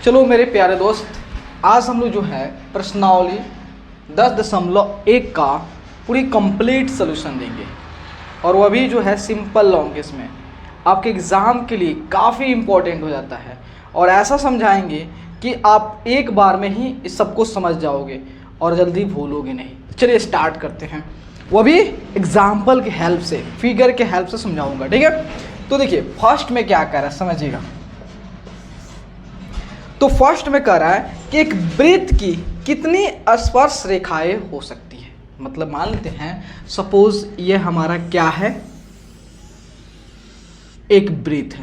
चलो मेरे प्यारे दोस्त, आज हम लोग जो है प्रश्नावली 10.1 का पूरी कंप्लीट सोल्यूशन देंगे और वह भी जो है सिंपल लॉन्गेस्ट में आपके एग्ज़ाम के लिए काफ़ी इम्पोर्टेंट हो जाता है और ऐसा समझाएंगे कि आप एक बार में ही इस सबको समझ जाओगे और जल्दी भूलोगे नहीं। चलिए स्टार्ट करते हैं, वो भी एग्जाम्पल के हेल्प से, फिगर के हेल्प से समझाऊंगा, ठीक है। तो देखिए फर्स्ट में क्या कर रहा है समझिएगा। तो फर्स्ट में कह रहा है कि एक वृत्त की कितनी स्पर्श रेखाएं हो सकती है। मतलब मान लेते हैं सपोज ये हमारा क्या है, एक वृत्त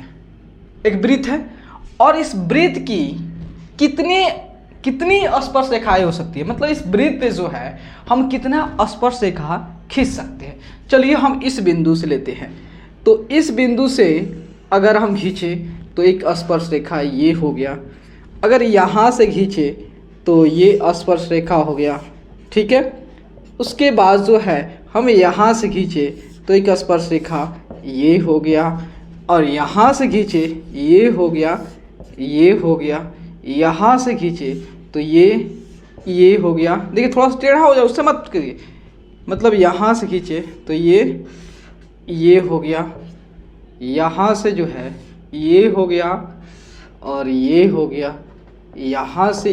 है और इस वृत्त की कितनी स्पर्श रेखाएं हो सकती है। मतलब इस वृत्त पे जो है हम कितना स्पर्श रेखा खींच सकते हैं। चलिए हम इस बिंदु से लेते हैं, तो इस बिंदु से अगर हम खींचे तो एक स्पर्श रेखा ये हो गया, अगर यहाँ से खींचे तो ये स्पर्श रेखा हो गया, ठीक है। उसके बाद जो है हम यहाँ से खींचे तो एक स्पर्श रेखा ये हो गया और यहाँ से खींचे ये हो गया, यहाँ से खींचे तो ये हो गया। देखिए थोड़ा सा टेढ़ा हो जाए, उससे मत करिए। मतलब यहाँ से खींचे तो ये हो गया, यहाँ से जो है ये हो गया और ये हो गया, यहाँ से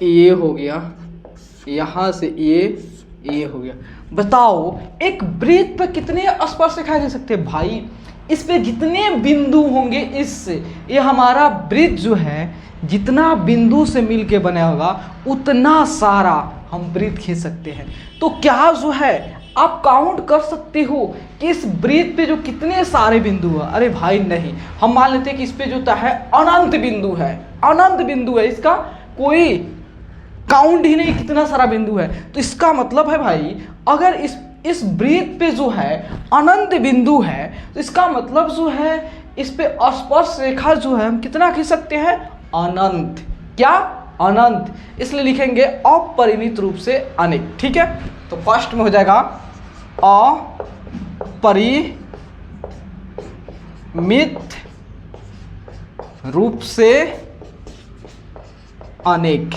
ये हो गया, यहाँ से ये हो गया। बताओ एक वृत्त पर कितने स्पर्श रेखाएं दे सकते हैं भाई। इस पे जितने बिंदु होंगे, इससे ये हमारा वृत्त जो है जितना बिंदु से मिलके बना होगा उतना सारा हम वृत्त खींच सकते हैं। तो क्या जो है आप काउंट कर सकते हो कि इस वृत्त पे जो कितने सारे बिंदु है। अरे भाई नहीं, हम मान लेते हैं कि इस पे जो है अनंत बिंदु है, इसका कोई काउंट ही नहीं कितना सारा बिंदु है। तो इसका मतलब है भाई अगर इस वृत्त पे जो है अनंत बिंदु है तो इसका मतलब जो है इस पे स्पर्श रेखा जो है हम कितना खींच सकते हैं, अनंत। क्या, अनंत। इसलिए लिखेंगे अपरिमित रूप से अनेक, ठीक है। तो फर्स्ट में हो जाएगा अपरिमित रूप से अनेक।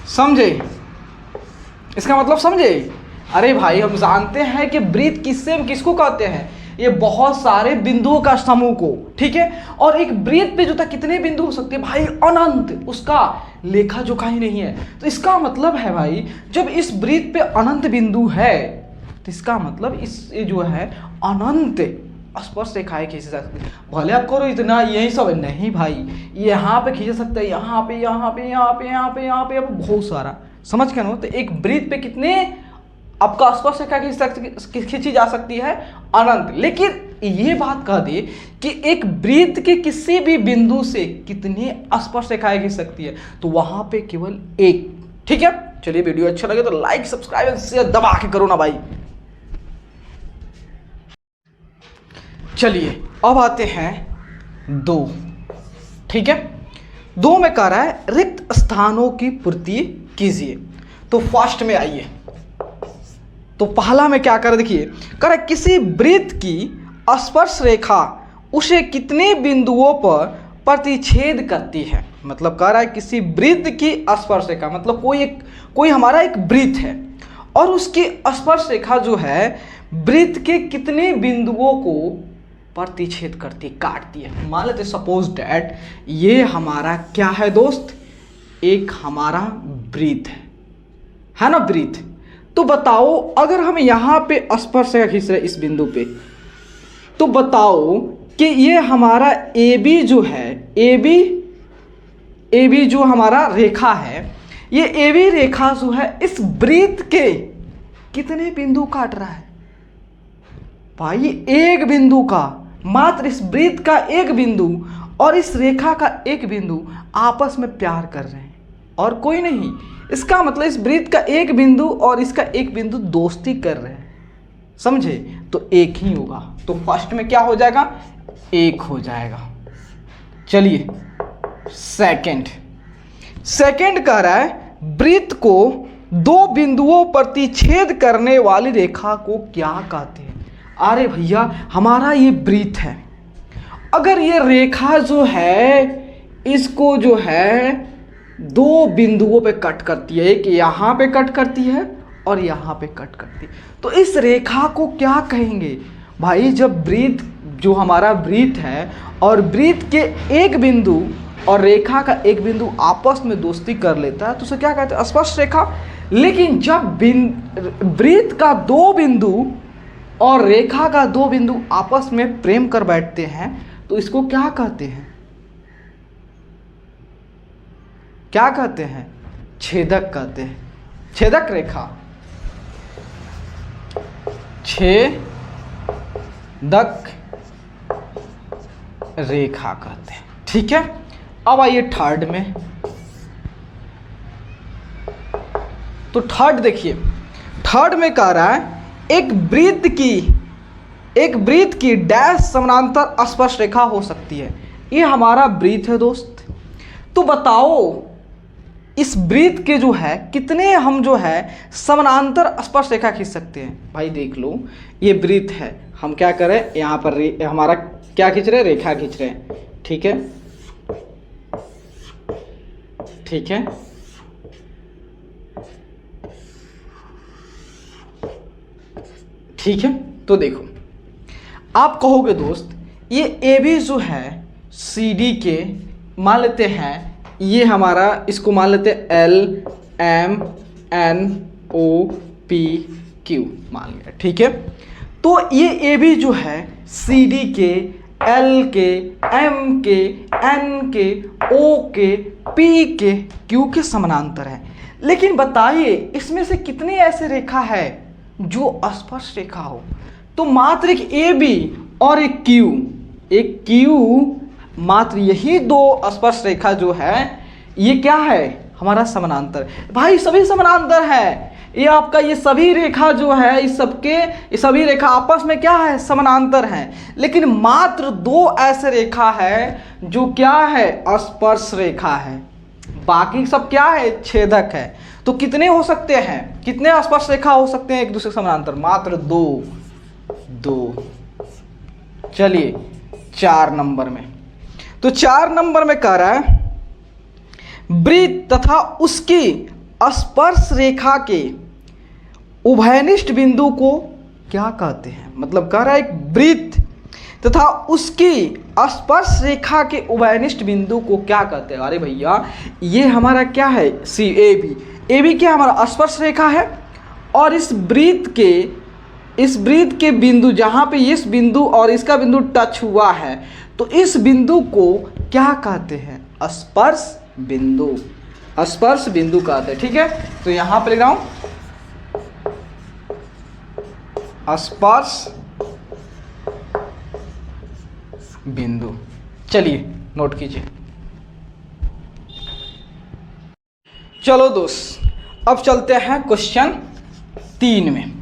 समझे इसका मतलब, समझे। अरे भाई हम जानते हैं कि वृत्त किसको कहते हैं, ये बहुत सारे बिंदुओं का समूह को, ठीक है। और एक वृत्त पे जो था कितने बिंदु हो सकते हैं भाई, अनंत। उसका लेखा जोखा ही नहीं है। तो इसका मतलब है भाई जब इस वृत्त पे अनंत बिंदु है तो इसका मतलब इस जो है अनंत स्पर्श रेखाएं खींच सकते हैं। भले आप करो इतना यही सब नहीं भाई, यहाँ पे खींच सकते हैं, यहाँ पे बहुत सारा। समझ गए ना। तो एक वृत्त पे कितने आपका स्पर्श रेखा खींची जा सकती है, अनंत। लेकिन ये बात कह दे कि एक वृत्त के किसी भी बिंदु से कितने स्पर्श रेखाएं खींच सकती है, तो वहां पे केवल एक, ठीक है। चलिए वीडियो अच्छा लगे तो लाइक, सब्सक्राइब एंड शेयर दबा के करो ना भाई। चलिए अब आते हैं 2, ठीक है। 2 में कह रहा है रिक्त स्थानों की पूर्ति कीजिए। तो फर्स्ट में आइए, तो पहला में क्या कर, देखिए कह रहा है किसी वृत्त की स्पर्श रेखा उसे कितने बिंदुओं पर प्रतिच्छेद करती है। मतलब कह रहा है किसी वृत्त की स्पर्श रेखा, मतलब कोई हमारा एक वृत्त है और उसकी स्पर्श रेखा जो है वृत्त के कितने बिंदुओं को प्रतिच्छेद करती, काटती है। मान लेते सपोज डैट ये हमारा क्या है दोस्त, एक हमारा वृत्त है ना, वृत्त। तो बताओ अगर हम यहाँ पे स्पर्श रेखा खींच रहे इस बिंदु पे, तो बताओ कि ये हमारा AB जो है, AB जो हमारा रेखा है, ये AB रेखा जो है इस वृत्त के कितने बिंदु काट रहा है भाई, एक बिंदु का, मात्र इस वृत्त का एक बिंदु और इस रेखा का एक बिंदु आपस में प्यार कर रहे हैं और कोई नहीं। इसका मतलब इस वृत्त का एक बिंदु और इसका एक बिंदु दोस्ती कर रहे हैं, समझे। तो एक ही होगा। तो फर्स्ट में क्या हो जाएगा, एक हो जाएगा। चलिए सेकंड कह रहा है वृत्त को 2 बिंदुओं प्रतिच्छेद करने वाली रेखा को क्या कहते हैं। अरे भैया हमारा ये वृत्त है अगर ये रेखा जो है इसको जो है दो बिंदुओं पे कट करती है, एक यहाँ पे कट करती है और यहाँ पे कट करती है, तो इस रेखा को क्या कहेंगे भाई? जब वृत्त जो हमारा वृत्त है और वृत्त के एक बिंदु और रेखा का एक बिंदु आपस में दोस्ती कर लेता है तो उसे क्या कहते हैं? स्पर्श रेखा। लेकिन जब वृत्त का दो बिंदु और रेखा का दो बिंदु आपस में प्रेम कर बैठते हैं तो इसको क्या कहते हैं? क्या कहते हैं? छेदक कहते हैं। छेदक रेखा, छेदक रेखा कहते हैं। ठीक है, अब आइए थर्ड में। तो थर्ड देखिए, थर्ड में कह रहा है एक वृत्त की डैश समानांतर स्पर्श रेखा हो सकती है। ये हमारा वृत्त है दोस्त। तो बताओ इस वृत्त के जो है कितने हम जो है समानांतर स्पर्श रेखा खींच सकते हैं? भाई देख लो, ये वृत्त है, हम क्या करें यहाँ पर हमारा क्या खींच रहे हैं? रेखा खींच रहे हैं। ठीक है, ठीक है, ठीक है। तो देखो, आप कहोगे दोस्त ये ए बी जो है सी डी के मान लेते हैं, ये हमारा इसको मान लेते हैं L M N O P Q मान लिया। ठीक है, तो ये ए बी जो है सी डी के, एल के, एम के, एन के, ओ के, पी के, क्यू के समानांतर है। लेकिन बताइए इसमें से कितनी ऐसे रेखा है जो स्पर्श रेखा हो? तो मात्र एक ए बी और एक क्यू, मात्र यही दो स्पर्श रेखा जो है ये क्या है? हमारा समानांतर। भाई सभी समानांतर है, ये आपका ये सभी रेखा जो है इस सबके ये सभी रेखा आपस में क्या है? समानांतर हैं। लेकिन मात्र दो ऐसे रेखा है जो क्या है? स्पर्श रेखा है। बाकी सब क्या है? छेदक है। तो कितने हो सकते हैं? कितने स्पर्श रेखा हो सकते हैं एक दूसरे समानांतर? मात्र दो। चलिए 4 नंबर में, तो 4 नंबर में कह रहा है वृत्त तथा उसकी स्पर्श रेखा के उभयनिष्ठ बिंदु को क्या कहते हैं? मतलब कह रहा है एक वृत्त तथा उसकी स्पर्श रेखा के उभयनिष्ठ बिंदु को क्या कहते हैं? अरे भैया ये हमारा क्या है? सी ए बी क्या हमारा स्पर्श रेखा है और इस वृत्त के बिंदु जहाँ पे इस बिंदु और इसका बिंदु टच हुआ है तो इस बिंदु को क्या कहते हैं? स्पर्श बिंदु। स्पर्श बिंदु कहते हैं। ठीक है, तो यहाँ पे लिख रहा हूँ स्पर्श बिंदु। चलिए नोट कीजिए। चलो दोस्त, अब चलते हैं क्वेश्चन 3 में।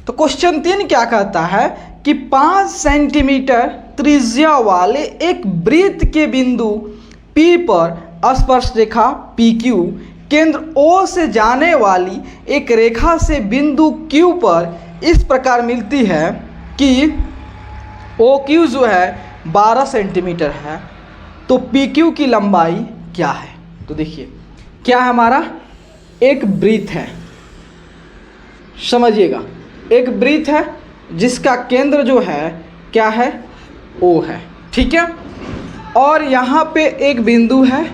तो क्वेश्चन 3 क्या कहता है कि 5 सेंटीमीटर त्रिज्या वाले एक वृत्त के बिंदु P पर स्पर्श रेखा PQ केंद्र O से जाने वाली एक रेखा से बिंदु Q पर इस प्रकार मिलती है कि OQ जो है 12 सेंटीमीटर है, तो PQ की लंबाई क्या है? तो देखिए क्या हमारा एक वृत्त है, समझिएगा, एक वृत्त है जिसका केंद्र जो है क्या है? O है। ठीक है, और यहाँ पे एक बिंदु है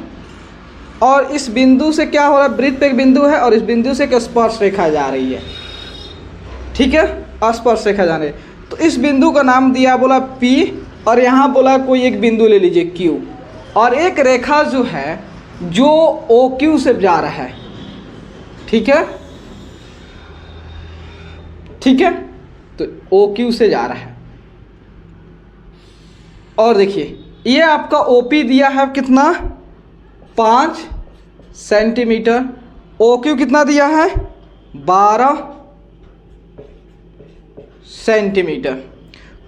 और इस बिंदु से क्या हो रहा है? वृत्त पे एक बिंदु है और इस बिंदु से एक स्पर्श रेखा जा रही है। ठीक है, स्पर्श रेखा जा रही है। तो इस बिंदु का नाम दिया बोला P और यहाँ बोला कोई एक बिंदु ले लीजिए Q और एक रेखा जो है जो OQ से जा रहा है। ठीक है, ठीक है, तो OQ से जा रहा है। और देखिए ये आपका OP दिया है कितना? 5 सेंटीमीटर। OQ कितना दिया है? 12 सेंटीमीटर।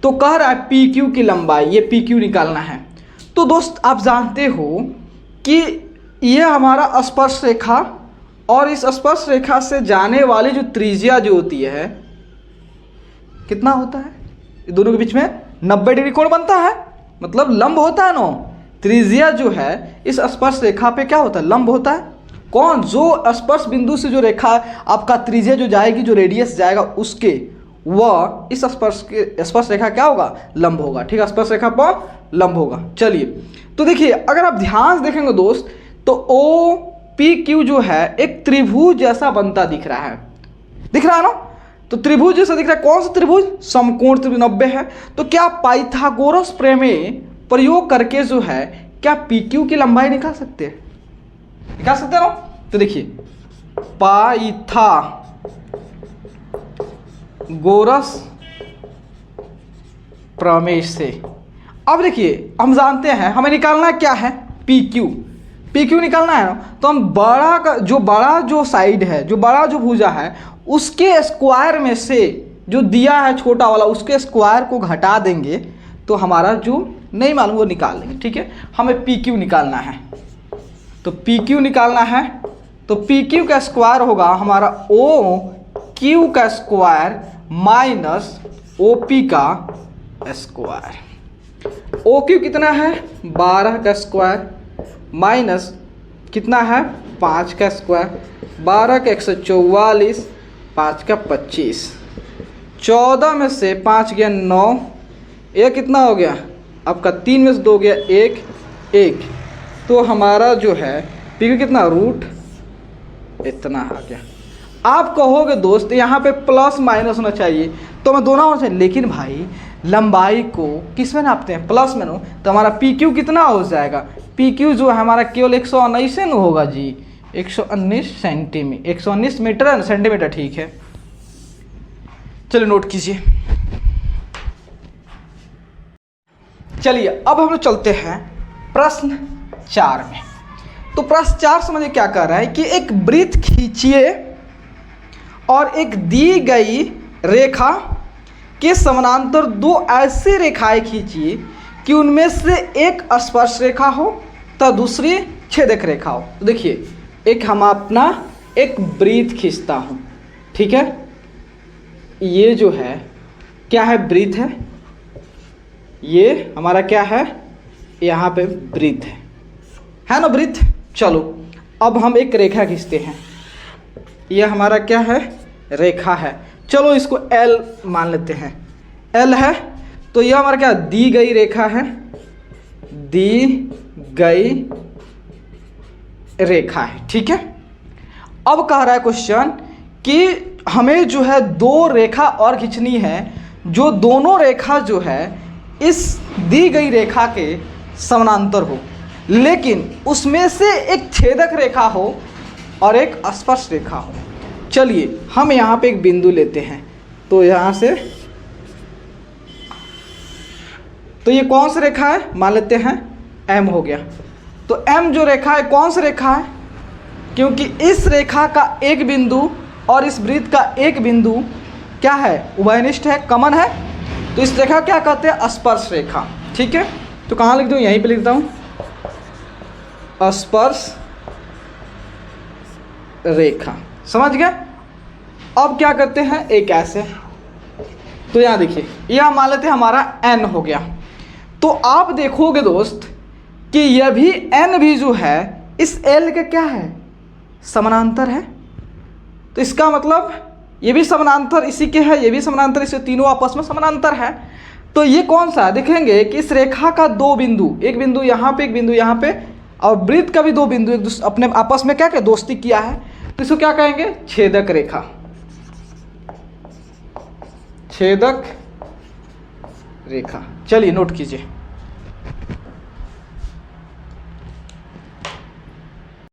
तो कह रहा है PQ की लंबाई, ये PQ निकालना है। तो दोस्त आप जानते हो कि ये हमारा स्पर्श रेखा और इस स्पर्श रेखा से जाने वाली जो त्रिज्या जो होती है कितना होता है? दोनों के बीच में 90 डिग्री कोण बनता है। मतलब लंब होता है ना, त्रिज्या जो है इस स्पर्श रेखा पे क्या होता है, लंब होता है। कौन, जो स्पर्श बिंदु से जो रेखा आपका त्रिज्या जो जाएगी, जो रेडियस जाएगा उसके, वह इस स्पर्श रेखा क्या होगा, लंब होगा। ठीक है, स्पर्श रेखा पर लंब होगा। चलिए तो देखिए, अगर आप ध्यान से देखेंगे दोस्त, तो ओ पी क्यू जो है एक त्रिभुज जैसा बनता दिख रहा है, दिख रहा है ना। तो त्रिभुज जैसा दिख रहा है, कौन सा त्रिभुज, समकोण त्रिभुज 90 है। तो क्या पाइथागोरस प्रमेय प्रयोग करके जो है क्या पी क्यू की लंबाई निकाल सकते हैं, निकाल सकते हैं ना। तो देखिए, पाइथागोरस प्रमेय से अब देखिए, हम जानते हैं हमें निकालना क्या है, पी क्यू। पी क्यू निकालना है ना, तो हम बड़ा का जो साइड है, जो बड़ा जो भुजा है, उसके स्क्वायर में से जो दिया है छोटा वाला, उसके स्क्वायर को घटा देंगे तो हमारा जो नहीं मालूम वो निकाल लेंगे। ठीक है, हमें पी क्यू निकालना है। तो पी क्यू निकालना है, तो पी क्यू का स्क्वायर होगा हमारा ओ क्यू का स्क्वायर माइनस ओ पी का स्क्वायर। ओ क्यू कितना है, 12 का स्क्वायर माइनस कितना है, 5 का स्क्वायर, 12 का 144, 5 का 25, 14 में से 5 गया 9, ये कितना हो गया आपका, 3 में से 2 गया 1, तो हमारा जो है पी क्यू कितना, रूट इतना आ गया। आप कहोगे दोस्त यहाँ पे प्लस माइनस होना चाहिए, तो मैं दोनों होना चाहिए, लेकिन भाई लंबाई को किस में नापते हैं, प्लस में नो, तो हमारा पी क्यू कितना हो जाएगा, पी क्यू जो है हमारा केवल 119 से न होगा जी, 119 सेंटीमीटर, 119 मीटर है, सेंटीमीटर, ठीक है। चलिए नोट कीजिए। चलिए अब हम लोग चलते हैं प्रश्न 4 में। तो प्रश्न 4 समझिए क्या कर रहा है कि एक वृत्त खींचिए और एक दी गई रेखा के समानांतर 2 ऐसी रेखाएं खींचिए कि उनमें से एक स्पर्श रेखा हो तो दूसरी छेदक रेखा हो। तो देखिए, एक हम अपना एक वृत्त खींचता हूँ, ठीक है, ये जो है क्या है, वृत्त है, ये हमारा क्या है, यहाँ पे वृत्त है ना, वृत्त। चलो अब हम एक रेखा खींचते हैं, यह हमारा क्या है, रेखा है। चलो इसको L मान लेते हैं, L है, तो यह हमारा क्या, दी गई रेखा है, दी गई रेखा है, ठीक है। अब कह रहा है क्वेश्चन कि हमें जो है 2 रेखा और खींचनी है, जो दोनों रेखा जो है इस दी गई रेखा के समानांतर हो, लेकिन उसमें से एक छेदक रेखा हो और एक स्पर्श रेखा हो। चलिए हम यहाँ पे एक बिंदु लेते हैं, तो यहाँ से, तो ये कौन सी रेखा है, मान लेते हैं M हो गया। तो M जो रेखा है कौन सी रेखा है, क्योंकि इस रेखा का एक बिंदु और इस वृत्त का एक बिंदु क्या है, उभयनिष्ठ है, कॉमन है, तो इस रेखा क्या कहते हैं, स्पर्श रेखा, ठीक है। तो कहाँ लिख दूँ, यहीं पे लिखता हूँ, स्पर्श रेखा, समझ गए। अब क्या करते हैं, एक ऐसे, तो यहाँ देखिए, यह मान लेते हैं हमारा N हो गया। तो आप देखोगे दोस्त कि यह भी N भी जो है इस L का क्या है, समानांतर है। तो इसका मतलब ये भी समानांतर इसी के है, ये भी समानांतर, इसे तीनों आपस में समानांतर है। तो ये कौन सा है, देखेंगे कि इस रेखा का 2 बिंदु, एक बिंदु यहाँ पे, एक बिंदु यहाँ पे, और वृत्त का भी 2 बिंदु एक दूसरे अपने आपस में क्या क्या दोस्ती किया है, तो इसको क्या कहेंगे, छेदक रेखा, छेदक रेखा। चलिए नोट कीजिए।